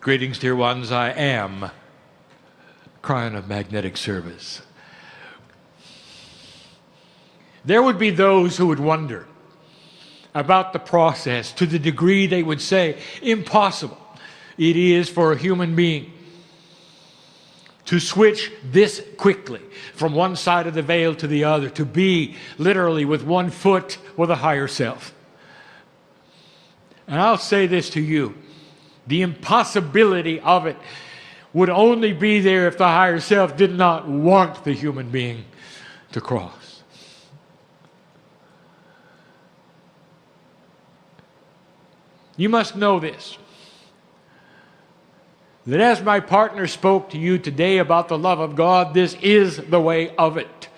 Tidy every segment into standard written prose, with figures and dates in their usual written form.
Greetings, dear ones. I am Kryon of Magnetic Service. There would be those who would wonder about the process to the degree they would say impossible it is for a human being to switch this quickly from one side of the veil to the other, to be literally with one foot with a higher self. And I'll say this to you. The impossibility of it would only be there if the higher self did not want the human being to cross. You must know this, that as my partner spoke to you today about the love of God, this is the way of it.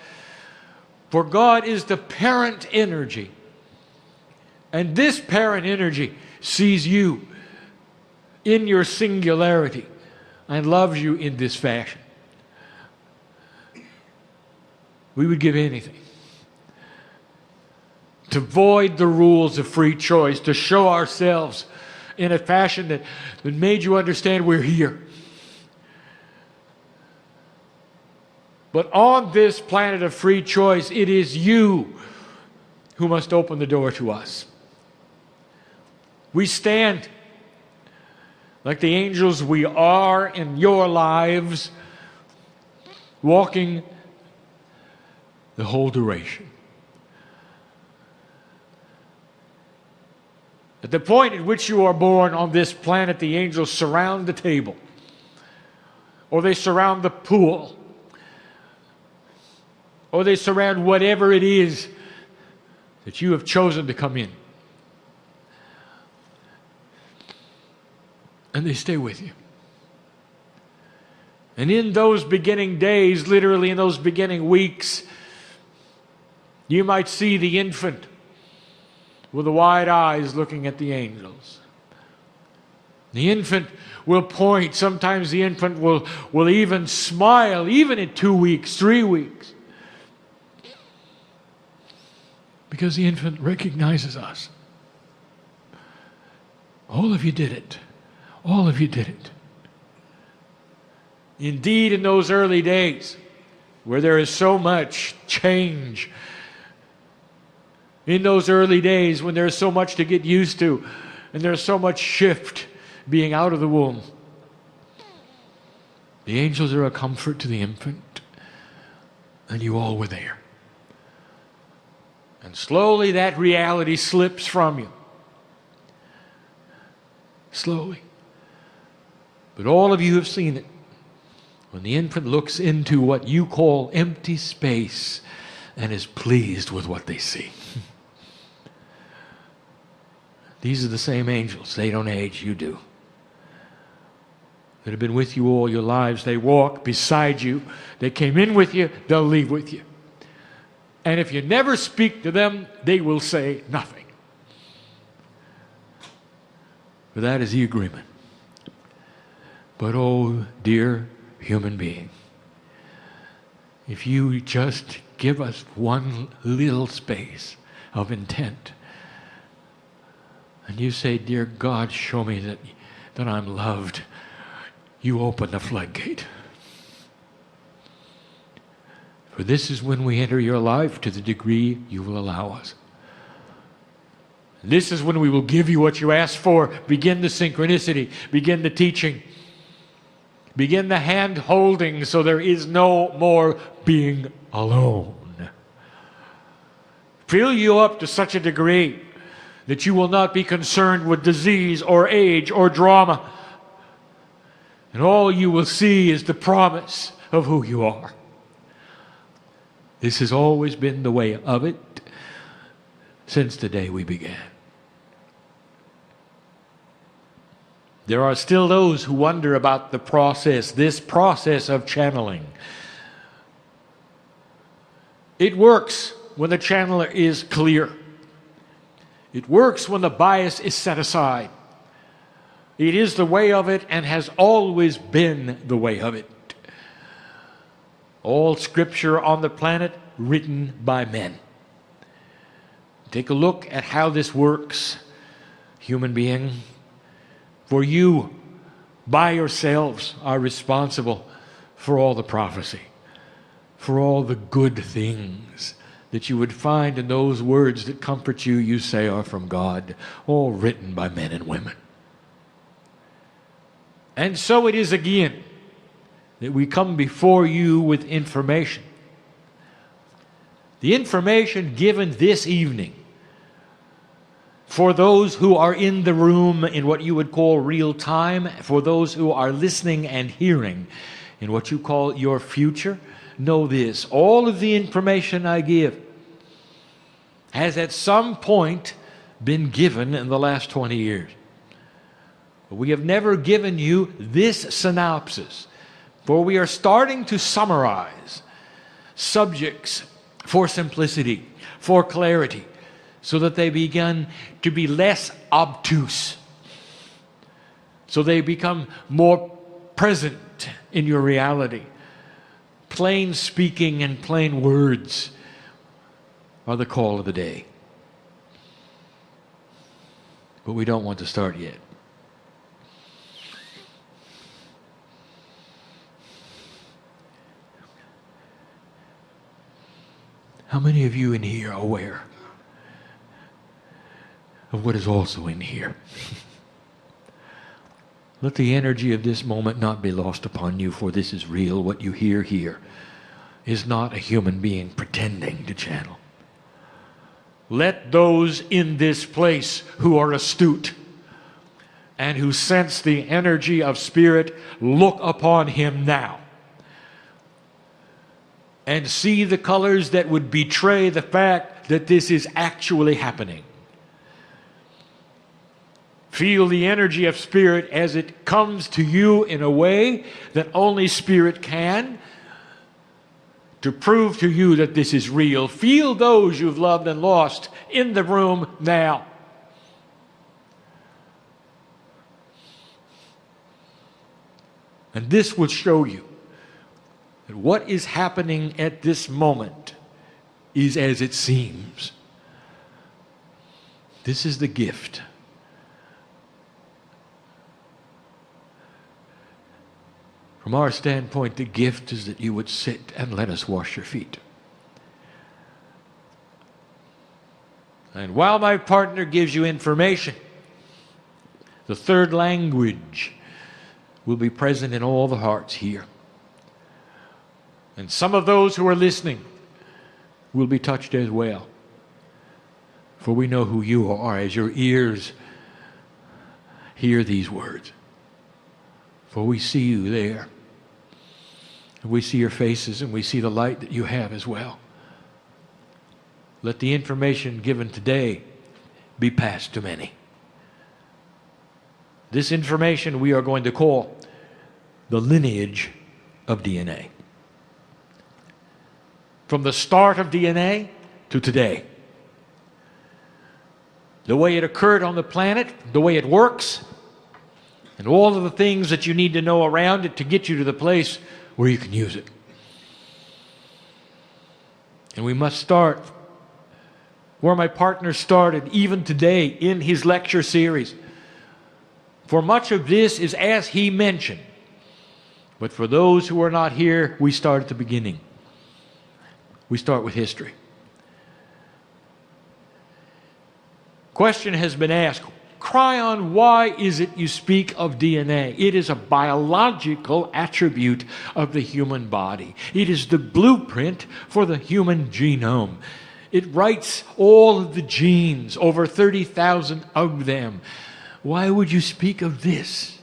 For God is the parent energy, and this parent energy sees you in your singularity and loves you in this fashion. We would give anything to void the rules of free choice, to show ourselves in a fashion that made you understand we're here. But on this planet of free choice, it is you who must open the door to us. We stand like the angels we are in your lives, walking the whole duration. At the point at which you are born on this planet, the angels surround the table, or they surround the pool, or they surround whatever it is that you have chosen to come in. And they stay with you. And in those beginning days, literally in those beginning weeks, you might see the infant with the wide eyes looking at the angels. The infant will point. Sometimes the infant will even smile, even in 2 weeks, 3 weeks. Because the infant recognizes us. All of you did it. All of you did it. Indeed, in those early days, where there is so much change, in those early days when there's so much to get used to, and there's so much shift being out of the womb, the angels are a comfort to the infant, and you all were there. And slowly that reality slips from you. Slowly. But all of you have seen it. When the infant looks into what you call empty space and is pleased with what they see. These are the same angels. They don't age, you do. That have been with you all your lives. They walk beside you. They came in with you. They'll leave with you. And if you never speak to them, they will say nothing. For that is the agreement. But oh, dear human being, if you just give us one little space of intent, and you say, dear God, show me that I'm loved, you open the floodgate. For this is when we enter your life to the degree you will allow us. This is when we will give you what you ask for. Begin the synchronicity. Begin the teaching. Begin the hand holding so there is no more being alone. Fill you up to such a degree that you will not be concerned with disease or age or drama. And all you will see is the promise of who you are. This has always been the way of it since the day we began. There are still those who wonder about the process, this process of channeling. It works when the channeler is clear. It works when the bias is set aside. It is the way of it and has always been the way of it. All scripture on the planet written by men. Take a look at how this works, human being. For you by yourselves are responsible for all the prophecy, for all the good things that you would find in those words that comfort you, you say are from God, all written by men and women. And so it is again that we come before you with information. The information given this evening for those who are in the room in what you would call real time, for those who are listening and hearing in what you call your future, know this: all of the information I give has at some point been given in the last 20 years. We have never given you this synopsis, for we are starting to summarize subjects for simplicity, for clarity, so that they begin to be less obtuse, so they become more present in your reality. Plain speaking and plain words are the call of the day. But we don't want to start yet. How many of you in here are aware of what is also in here? Let the energy of this moment not be lost upon you, for this is real. What you hear here is not a human being pretending to channel. Let those in this place who are astute and who sense the energy of spirit look upon him now and see the colors that would betray the fact that this is actually happening. Feel the energy of spirit as it comes to you in a way that only spirit can, to prove to you that this is real. Feel those you've loved and lost in the room now. And this will show you that what is happening at this moment is as it seems. This is the gift. From our standpoint, the gift is that you would sit and let us wash your feet. And while my partner gives you information, the third language will be present in all the hearts here. And some of those who are listening will be touched as well. For we know who you are as your ears hear these words. For we see you there. And we see your faces and we see the light that you have as well. Let the information given today be passed to many. This information we are going to call the lineage of DNA. From the start of DNA to today. The way it occurred on the planet, the way it works, and all of the things that you need to know around it to get you to the place where you can use it. And we must start where my partner started, even today in his lecture series. For much of this is as he mentioned. But for those who are not here, we start at the beginning. We start with history. Question has been asked, Kryon, why is it you speak of DNA? It is a biological attribute of the human body. It is the blueprint for the human genome. It writes all of the genes, over 30,000 of them. Why would you speak of this?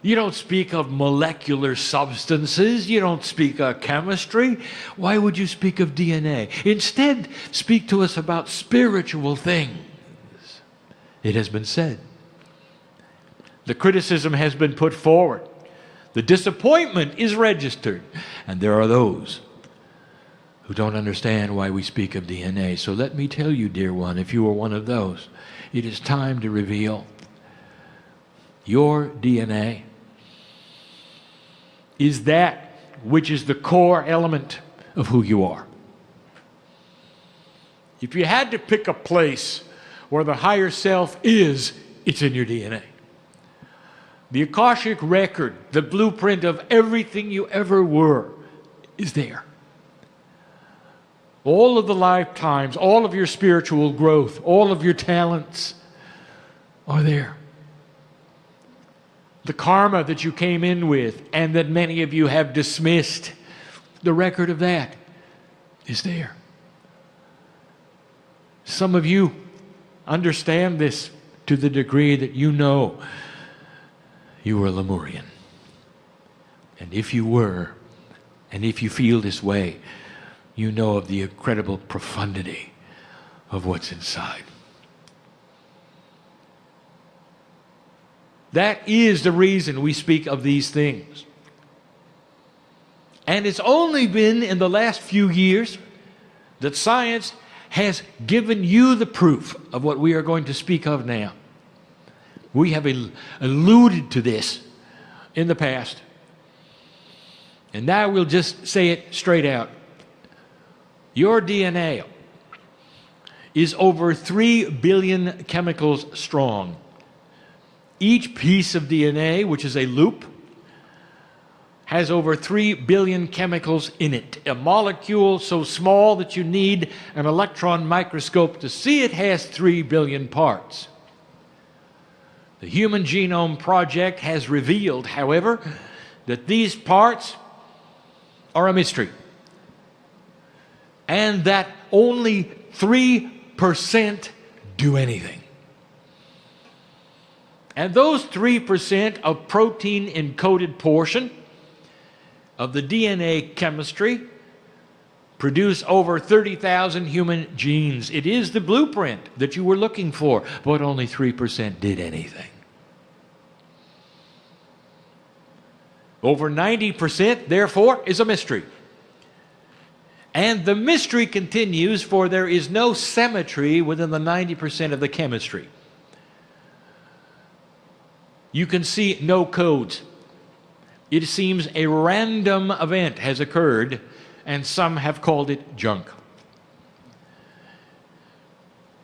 You don't speak of molecular substances. You don't speak of chemistry. Why would you speak of DNA? Instead, speak to us about spiritual things. It has been said. The criticism has been put forward. The disappointment is registered. And there are those who don't understand why we speak of DNA. So let me tell you, dear one, if you are one of those, it is time to reveal your DNA is that which is the core element of who you are. If you had to pick a place where the higher self is, it's in your DNA. The Akashic record, the blueprint of everything you ever were, is there. All of the lifetimes, all of your spiritual growth, all of your talents are there. The karma that you came in with and that many of you have dismissed, the record of that is there. Some of you understand this to the degree that you know you were Lemurian. And if you were, and if you feel this way, you know of the incredible profundity of what's inside. That is the reason we speak of these things. And it's only been in the last few years that science has given you the proof of what we are going to speak of now. We have alluded to this in the past. And now we'll just say it straight out. Your DNA is over 3 billion chemicals strong. Each piece of DNA, which is a loop, has over 3 billion chemicals in it. A molecule so small that you need an electron microscope to see it has 3 billion parts. The Human Genome Project has revealed, however, that these parts are a mystery, and that only 3% do anything. And those 3% of protein encoded portion of the DNA chemistry produce over 30,000 human genes. It is the blueprint that you were looking for, but only 3% did anything. Over 90%, therefore, is a mystery. And the mystery continues, for there is no symmetry within the 90% of the chemistry. You can see no codes. It seems a random event has occurred, and some have called it junk.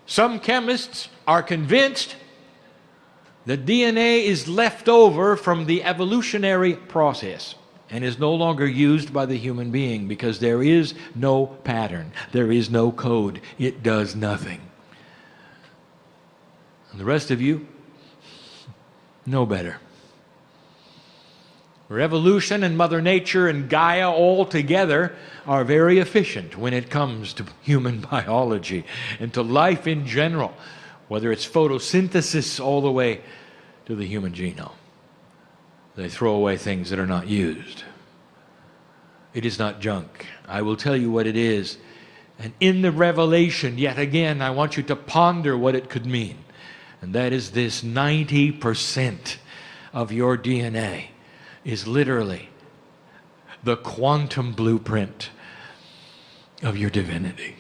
Some chemists are convinced that DNA is left over from the evolutionary process and is no longer used by the human being because there is no pattern, there is no code, it does nothing. And the rest of you know better. Revolution and Mother Nature and Gaia all together are very efficient when it comes to human biology and to life in general, whether it's photosynthesis all the way to the human genome. They throw away things that are not used. It is not junk. I will tell you what it is. And in the revelation, yet again, I want you to ponder what it could mean. And that is this: 90% of your DNA is literally the quantum blueprint of your divinity.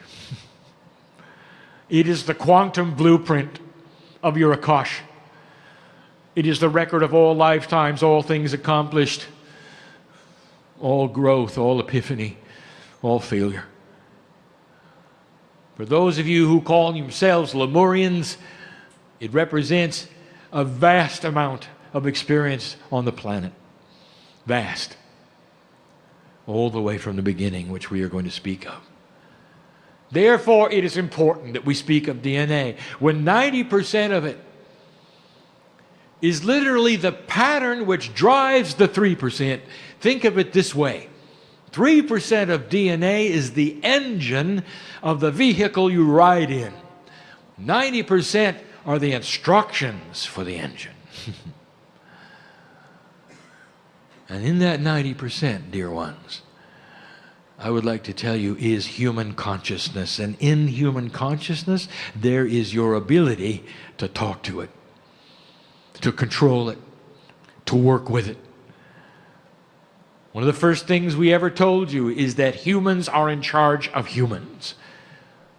It is the quantum blueprint of your Akash. It is the record of all lifetimes, all things accomplished, all growth, all epiphany, all failure. For those of you who call yourselves Lemurians, it represents a vast amount of experience on the planet. Vast. All the way from the beginning, which we are going to speak of. Therefore, it is important that we speak of DNA. When 90% of it is literally the pattern which drives the 3%, think of it this way. 3% of DNA is the engine of the vehicle you ride in. 90% are the instructions for the engine. And in that 90%, dear ones, I would like to tell you, is human consciousness. And in human consciousness, there is your ability to talk to it, to control it, to work with it. One of the first things we ever told you is that humans are in charge of humans.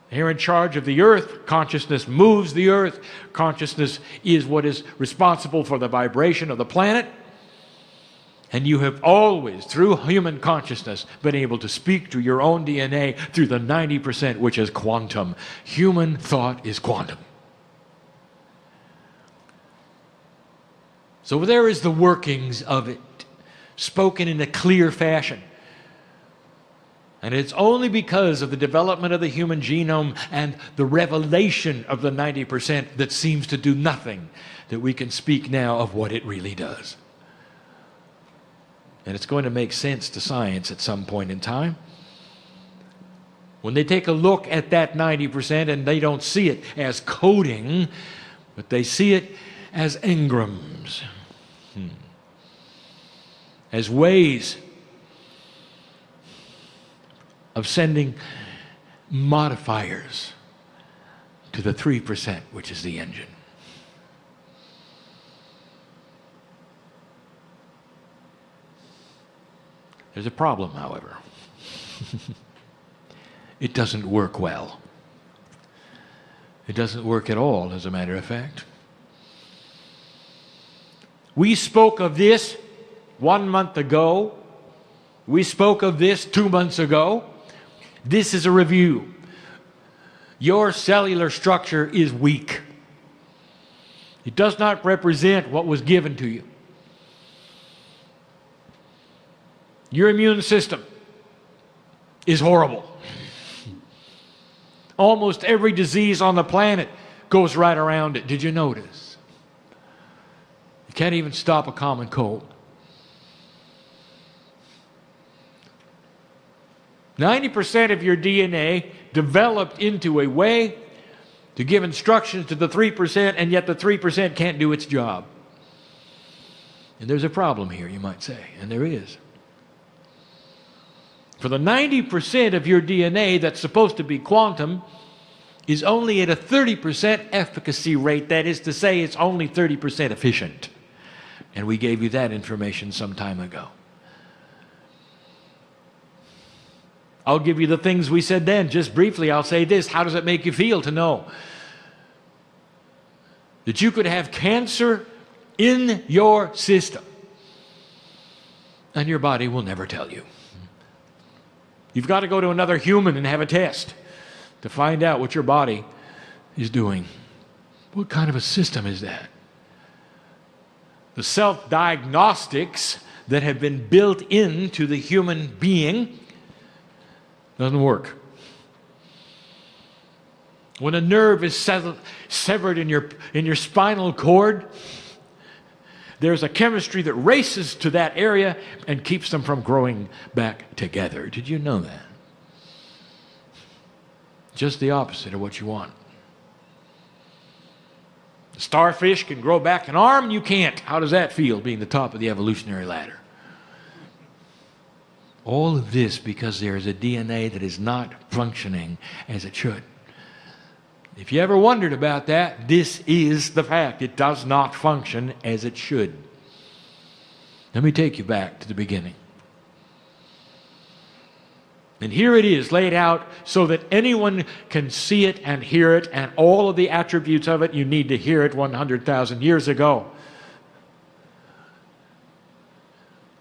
They're in charge of the earth. Consciousness moves the earth. Consciousness is what is responsible for the vibration of the planet. And you have always, through human consciousness, been able to speak to your own DNA through the 90%, which is quantum. Human thought is quantum. So there is the workings of it, spoken in a clear fashion. And it's only because of the development of the human genome and the revelation of the 90% that seems to do nothing that we can speak now of what it really does. And it's going to make sense to science at some point in time. When they take a look at that 90% and they don't see it as coding, but they see it as engrams, as ways of sending modifiers to the 3%, which is the engine. There's a problem, however. It doesn't work well. It doesn't work at all, as a matter of fact. We spoke of this 1 month ago. We spoke of this 2 months ago. This is a review. Your cellular structure is weak. It does not represent what was given to you. Your immune system is horrible. Almost every disease on the planet goes right around it. Did you notice? You can't even stop a common cold. 90% of your DNA developed into a way to give instructions to the 3%, and yet the 3% can't do its job. And there's a problem here, you might say, and there is. For the 90% of your DNA that's supposed to be quantum is only at a 30% efficacy rate. That is to say, it's only 30% efficient. And we gave you that information some time ago. I'll give you the things we said then. Just briefly, I'll say this. How does it make you feel to know that you could have cancer in your system and your body will never tell you? You've got to go to another human and have a test to find out what your body is doing. What kind of a system is that? The self-diagnostics that have been built into the human being doesn't work. When a nerve is severed in your spinal cord, there's a chemistry that races to that area and keeps them from growing back together. Did you know that? Just the opposite of what you want. The starfish can grow back an arm and you can't. How does that feel, being the top of the evolutionary ladder? All of this because there is a DNA that is not functioning as it should. If you ever wondered about that, this is the fact. It does not function as it should. Let me take you back to the beginning. And here it is laid out so that anyone can see it and hear it, and all of the attributes of it. You need to hear it 100,000 years ago.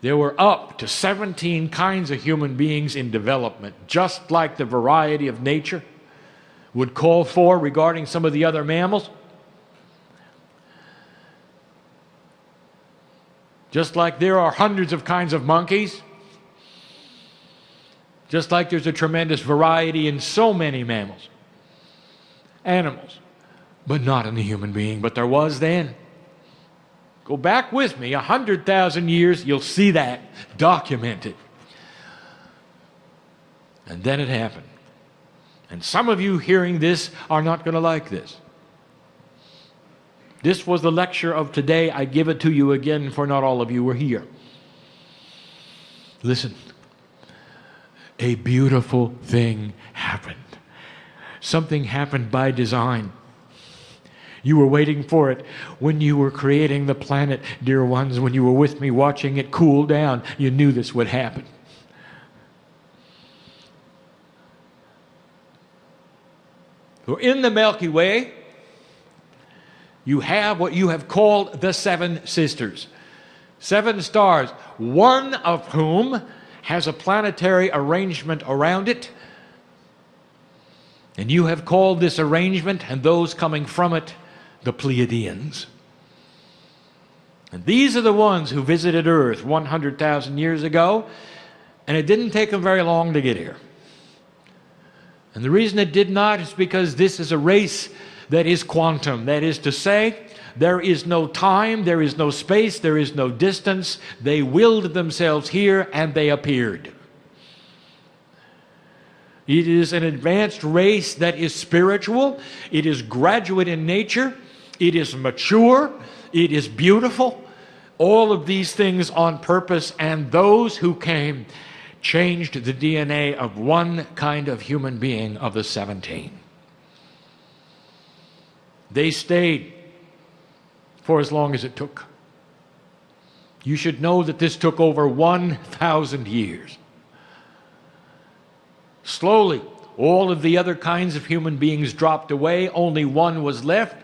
There were up to 17 kinds of human beings in development, just like the variety of nature would call for regarding some of the other mammals. Just like there are hundreds of kinds of monkeys. Just like there's a tremendous variety in so many mammals, animals, but not in the human being. But there was then. Go back with me 100,000 years, you'll see that documented. And then it happened. And some of you hearing this are not going to like this. This was the lecture of today. I give it to you again, for not all of you were here. Listen. A beautiful thing happened. Something happened by design. You were waiting for it when you were creating the planet, dear ones. When you were with me watching it cool down, you knew this would happen. So in the Milky Way, you have what you have called the Seven Sisters. 7 stars, one of whom has a planetary arrangement around it. And you have called this arrangement and those coming from it the Pleiadians. And these are the ones who visited Earth 100,000 years ago, and it didn't take them very long to get here. And the reason it did not is because this is a race that is quantum. That is to say, there is no time, there is no space, there is no distance. They willed themselves here and they appeared. It is an advanced race that is spiritual. It is graduate in nature. It is mature. It is beautiful. All of these things on purpose, and those who came changed the DNA of one kind of human being of the 17. They stayed for as long as it took. You should know that this took over 1,000 years. Slowly, all of the other kinds of human beings dropped away. Only one was left,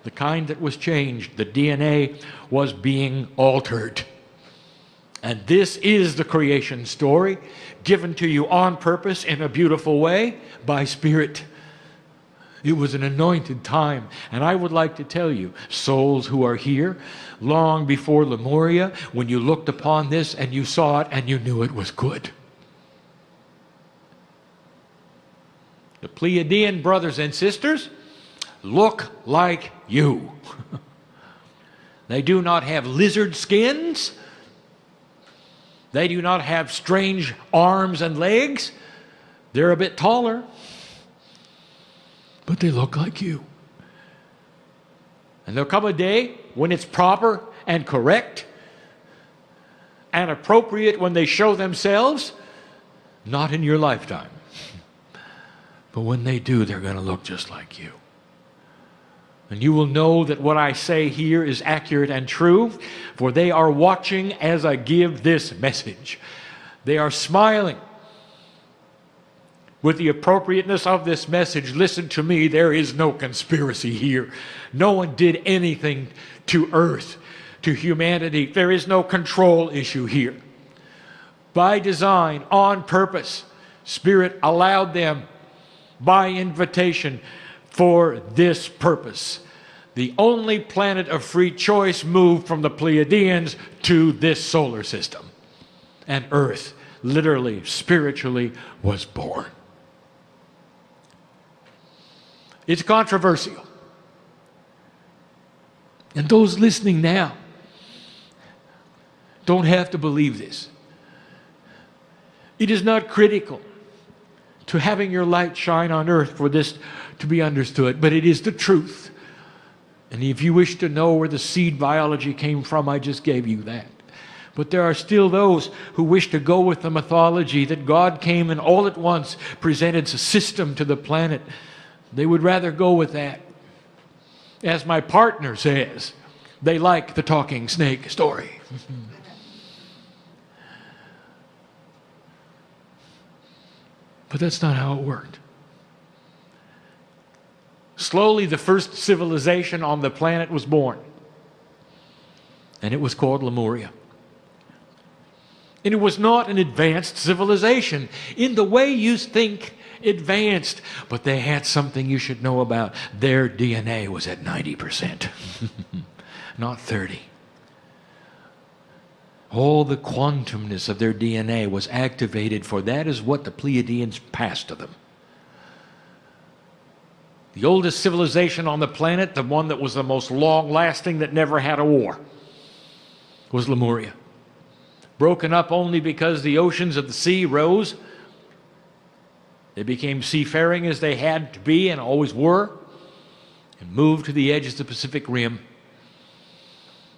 the kind that was changed. The DNA was being altered. And this is the creation story, given to you on purpose in a beautiful way by Spirit. It was an anointed time. And I would like to tell you, souls who are here, long before Lemuria, when you looked upon this and you saw it and you knew it was good. The Pleiadian brothers and sisters look like you. They do not have lizard skins. They do not have strange arms and legs. They're a bit taller. But they look like you. And there'll come a day when it's proper and correct and appropriate when they show themselves, not in your lifetime. But when they do, they're going to look just like you. And you will know that what I say here is accurate and true, for they are watching as I give this message. They are smiling with the appropriateness of this message. Listen to me, there is no conspiracy here. No one did anything to Earth, to humanity. There is no control issue here. By design, on purpose, Spirit allowed them by invitation for this purpose. The only planet of free choice moved from the Pleiadians to this solar system. And Earth, literally, spiritually, was born. It's controversial. And those listening now don't have to believe this. It is not critical to having your light shine on earth for this to be understood, but it is the truth. And if you wish to know where the seed biology came from, I just gave you that. But there are still those who wish to go with the mythology that God came and all at once presented a system to the planet. They would rather go with that. As my partner says, they like the talking snake story. But that's not how it worked. Slowly, the first civilization on the planet was born. And it was called Lemuria. And it was not an advanced civilization in the way you think advanced. But they had something you should know about. Their DNA was at 90%, not 30%. All the quantumness of their DNA was activated, for that is what the Pleiadians passed to them. The oldest civilization on the planet, the one that was the most long-lasting, that never had a war, was Lemuria. Broken up only because the oceans of the sea rose. They became seafaring as they had to be and always were, and moved to the edge of the Pacific Rim.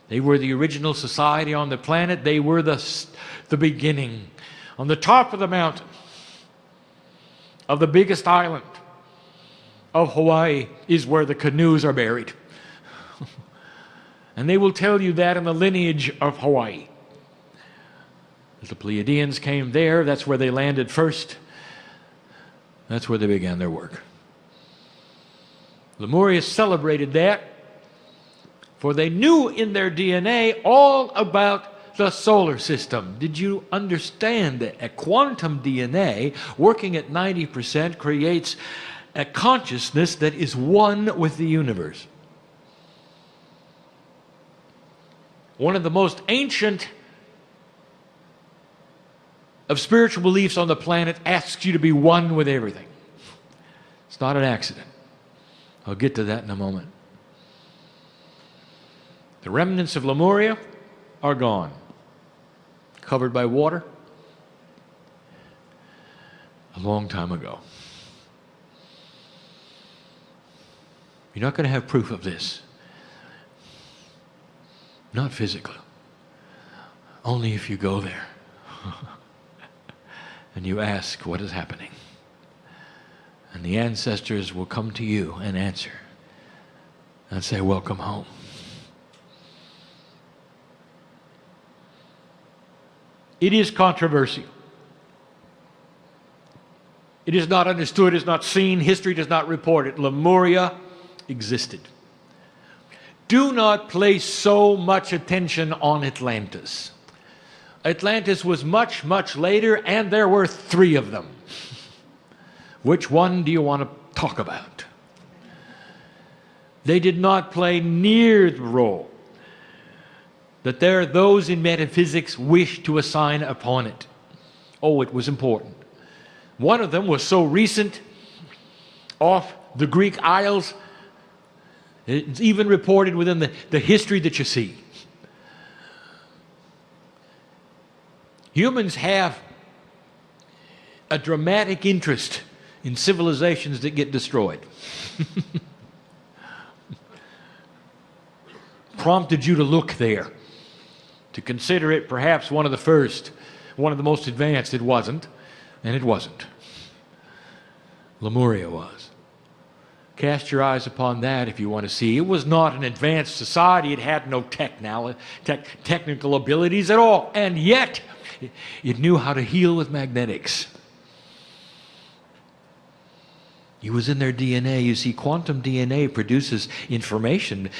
They were the original society on the planet. They were the beginning. On the top of the mountain of the biggest island of Hawaii is where the canoes are buried. And they will tell you that in the lineage of Hawaii. The Pleiadians came there. That's where they landed first. That's where they began their work. Lemuria celebrated that, for they knew in their DNA all about the solar system. Did you understand that a quantum DNA working at 90% creates a consciousness that is one with the universe? one of the most ancient of spiritual beliefs on the planet, asks you to be one with everything. It's not an accident. I'll get to that in a moment. The remnants of Lemuria are gone, covered by water a long time ago. You're not going to have proof of this. Not physically. Only if you go there and you ask what is happening. And the ancestors will come to you and answer and say, welcome home. It is controversial. It is not understood, it is not seen, history does not report it. Lemuria existed. Do not place so much attention on Atlantis. Atlantis was much, much later, and there were 3 of them. Which one do you want to talk about? They did not play near the role that those in metaphysics wish to assign upon it. Oh, it was important. One of them was so recent, off the Greek Isles, it's even reported within the history that you see. Humans have a dramatic interest in civilizations that get destroyed. Prompted you to look there, to consider it perhaps one of the first, one of the most advanced. It wasn't, and it wasn't. Lemuria was. Cast your eyes upon that if you want to see. It was not an advanced society. It had no technical abilities at all. And yet, it knew how to heal with magnetics. It was in their DNA. You see, quantum DNA produces information,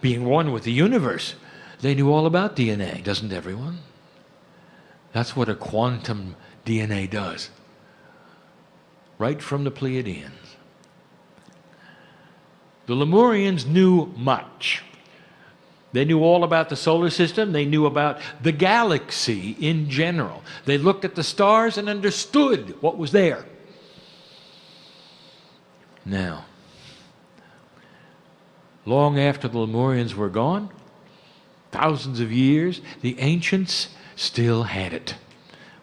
being one with the universe. They knew all about DNA, doesn't everyone? That's what a quantum DNA does. Right from the Pleiadians. The Lemurians knew much. They knew all about the solar system. They knew about the galaxy in general. They looked at the stars and understood what was there. Now, long after the Lemurians were gone, thousands of years, the ancients still had it.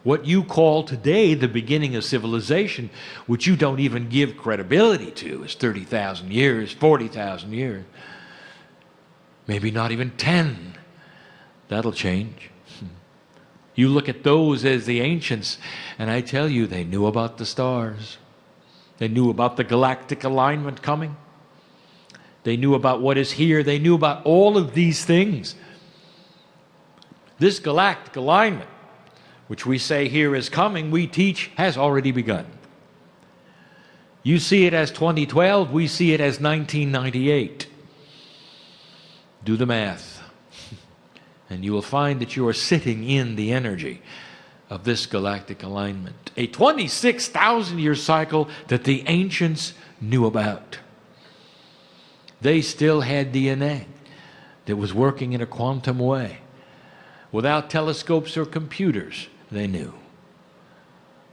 What you call today the beginning of civilization, which you don't even give credibility to, is 30,000 years, 40,000 years. Maybe not even 10. That'll change. You look at those as the ancients, and I tell you, they knew about the stars. They knew about the galactic alignment coming. They knew about what is here. They knew about all of these things. This galactic alignment, which we say here is coming, we teach has already begun. You see it as 2012, we see it as 1998. Do the math, and you will find that you are sitting in the energy of this galactic alignment. A 26,000-year cycle that the ancients knew about. They still had DNA that was working in a quantum way. Without telescopes or computers, they knew.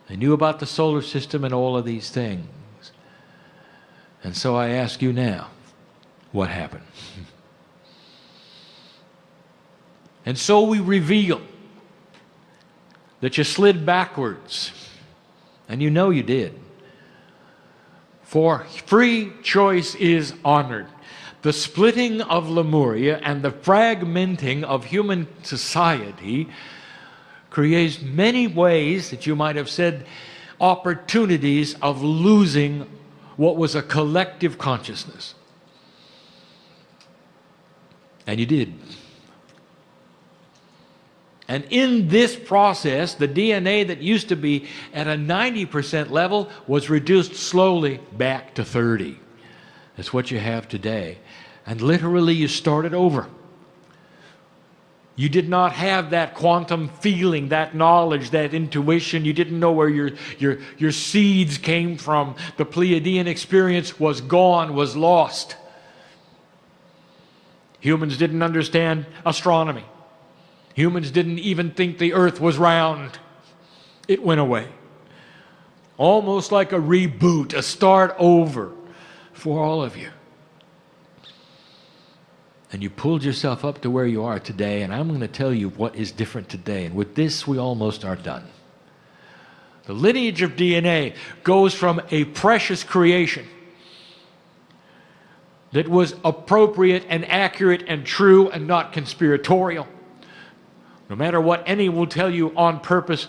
They knew about the solar system and all of these things. And so I ask you now, what happened? And so we reveal that you slid backwards, and you know you did. For free choice is honored. The splitting of Lemuria and the fragmenting of human society creates many ways that you might have said opportunities of losing what was a collective consciousness. And you did. And in this process, the DNA that used to be at a 90% level was reduced slowly back to 30. That's what you have today. And literally you started over. You did not have that quantum feeling, that knowledge, that intuition. You didn't know where your seeds came from. The Pleiadian experience was gone, was lost. Humans didn't understand astronomy. Humans didn't even think the earth was round. It went away. Almost like a reboot, a start over for all of you. And you pulled yourself up to where you are today, and I'm going to tell you what is different today. And with this, we almost are done. The lineage of DNA goes from a precious creation that was appropriate and accurate and true and not conspiratorial. No matter what any will tell you, on purpose,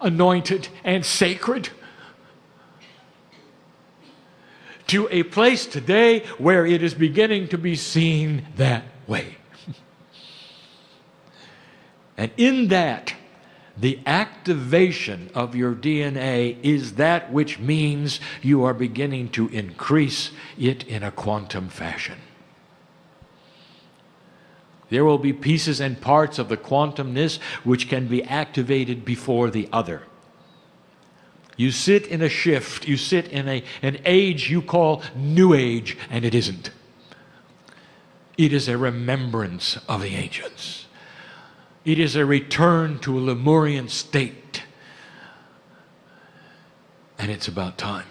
anointed and sacred, to a place today where it is beginning to be seen that way. And in that, the activation of your DNA is that which means you are beginning to increase it in a quantum fashion. There will be pieces and parts of the quantumness which can be activated before the other. You sit in a shift, you sit in an age you call New Age, and it isn't. It is a remembrance of the ancients. It is a return to a Lemurian state. And it's about time.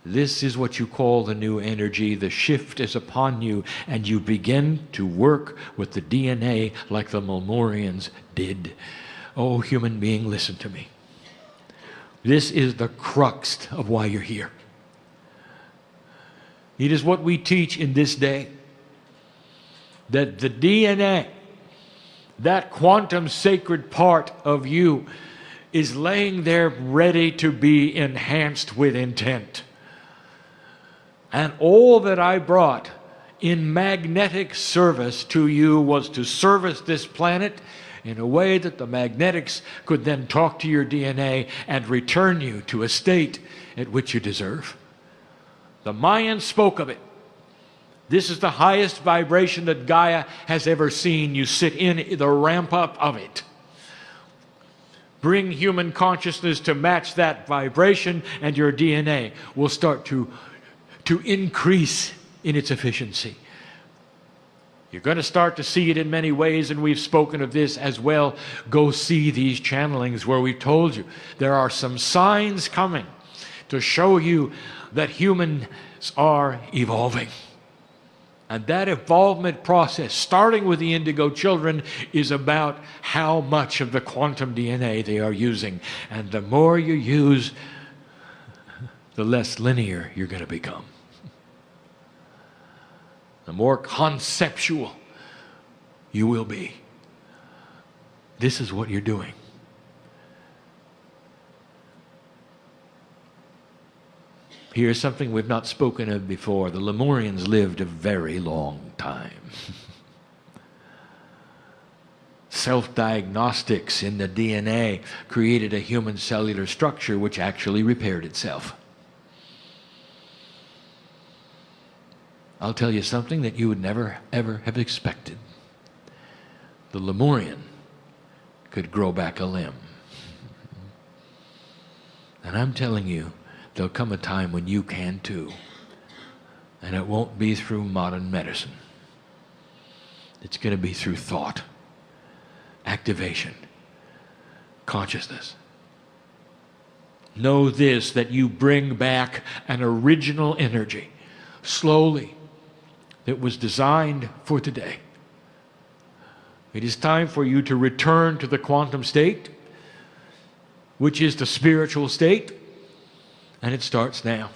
This is what you call the new energy. The shift is upon you, and you begin to work with the DNA like the Lemurians did. Oh, human being, listen to me. This is the crux of why you're here. It is what we teach in this day, that the DNA, that quantum sacred part of you, is laying there ready to be enhanced with intent. And all that I brought in magnetic service to you was to service this planet in a way that the magnetics could then talk to your DNA and return you to a state at which you deserve. The Mayans spoke of it. This is the highest vibration that Gaia has ever seen. You sit in the ramp up of it. Bring human consciousness to match that vibration, and your DNA will start to increase in its efficiency. You're going to start to see it in many ways, and we've spoken of this as well. Go see these channelings where we've told you there are some signs coming to show you that humans are evolving. And that evolvement process, starting with the indigo children, is about how much of the quantum DNA they are using. And the more you use, the less linear you're going to become. The more conceptual you will be. This is what you're doing. Here's something we've not spoken of before. The Lemurians lived a very long time. Self-diagnostics in the DNA created a human cellular structure which actually repaired itself. I'll tell you something that you would never, ever have expected. The Lemurian could grow back a limb. And I'm telling you, there'll come a time when you can too. And it won't be through modern medicine. It's going to be through thought, activation, consciousness. Know this, that you bring back an original energy, slowly, that was designed for today. It is time for you to return to the quantum state, which is the spiritual state, and it starts now.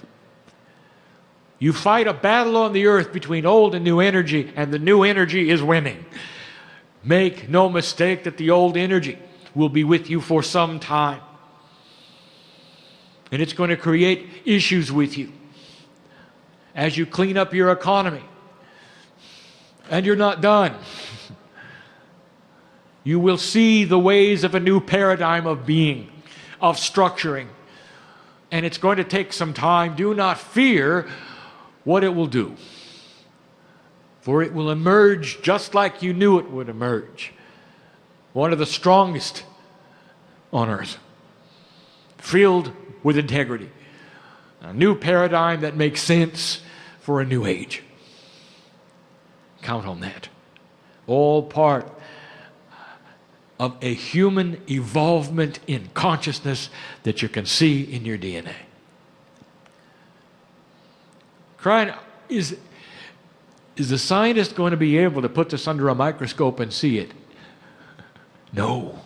You fight a battle on the earth between old and new energy, and the new energy is winning. Make no mistake that the old energy will be with you for some time. And it's going to create issues with you as you clean up your economy. And you're not done. You will see the ways of a new paradigm of being, of structuring. And it's going to take some time. Do not fear what it will do. For it will emerge just like you knew it would emerge. One of the strongest on earth. Filled with integrity. A new paradigm that makes sense for a new age. Count on that. All part of a human evolvement in consciousness that you can see in your DNA. Kryon, is the scientist going to be able to put this under a microscope and see it? No,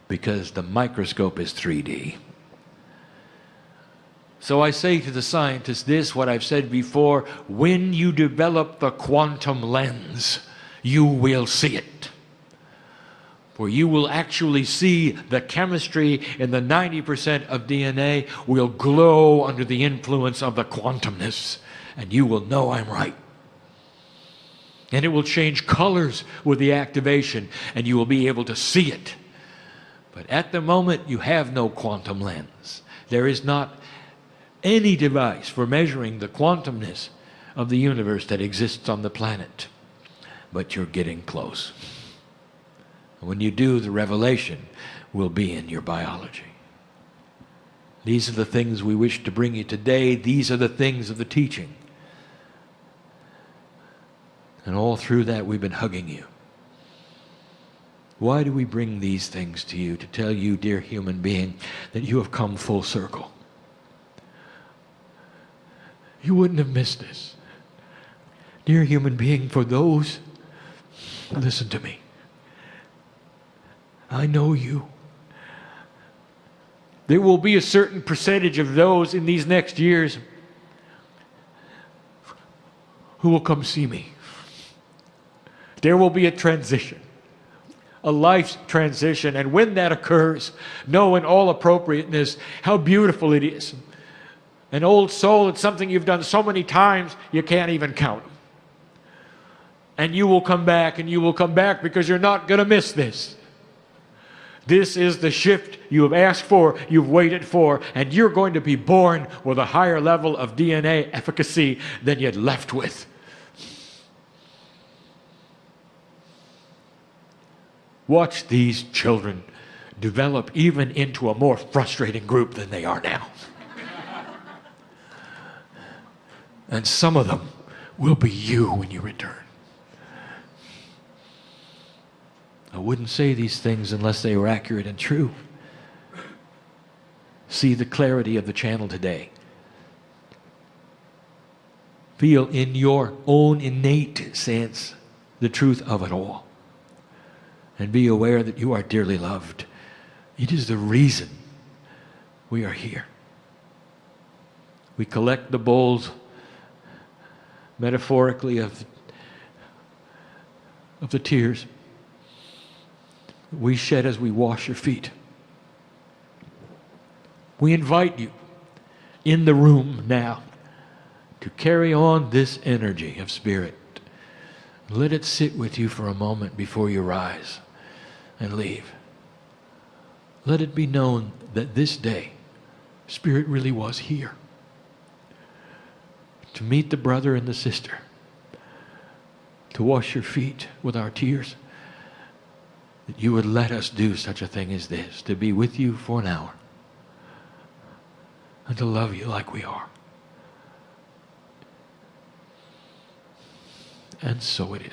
because the microscope is 3D. So I say to the scientist this, what I've said before: when you develop the quantum lens, you will see it. For you will actually see the chemistry in the 90% of DNA will glow under the influence of the quantumness, and you will know I'm right. And it will change colors with the activation, and you will be able to see it. But at the moment, you have no quantum lens. There is not any device for measuring the quantumness of the universe that exists on the planet. But you're getting close. When you do, the revelation will be in your biology. These are the things we wish to bring you today. These are the things of the teaching. And all through that, we've been hugging you. Why do we bring these things to you? To tell you, dear human being, that you have come full circle. You wouldn't have missed this. Dear human being, for those, listen to me. I know you. There will be a certain percentage of those in these next years who will come see me. There will be a transition, a life's transition, and when that occurs, know in all appropriateness how beautiful it is. An old soul, it's something you've done so many times you can't even count. And you will come back, and you will come back, because you're not going to miss this. This is the shift you have asked for, you've waited for, and you're going to be born with a higher level of DNA efficacy than you'd left with. Watch these children develop even into a more frustrating group than they are now. And some of them will be you when you return. I wouldn't say these things unless they were accurate and true. See the clarity of the channel today. Feel in your own innate sense the truth of it all. And be aware that you are dearly loved. It is the reason we are here. We collect the bowls, metaphorically, of the tears we shed as we wash your feet. We invite you in the room now to carry on this energy of spirit. Let it sit with you for a moment before you rise and leave. Let it be known that this day, Spirit really was here to meet the brother and the sister, to wash your feet with our tears, that you would let us do such a thing as this, to be with you for an hour and to love you like we are. And so it is.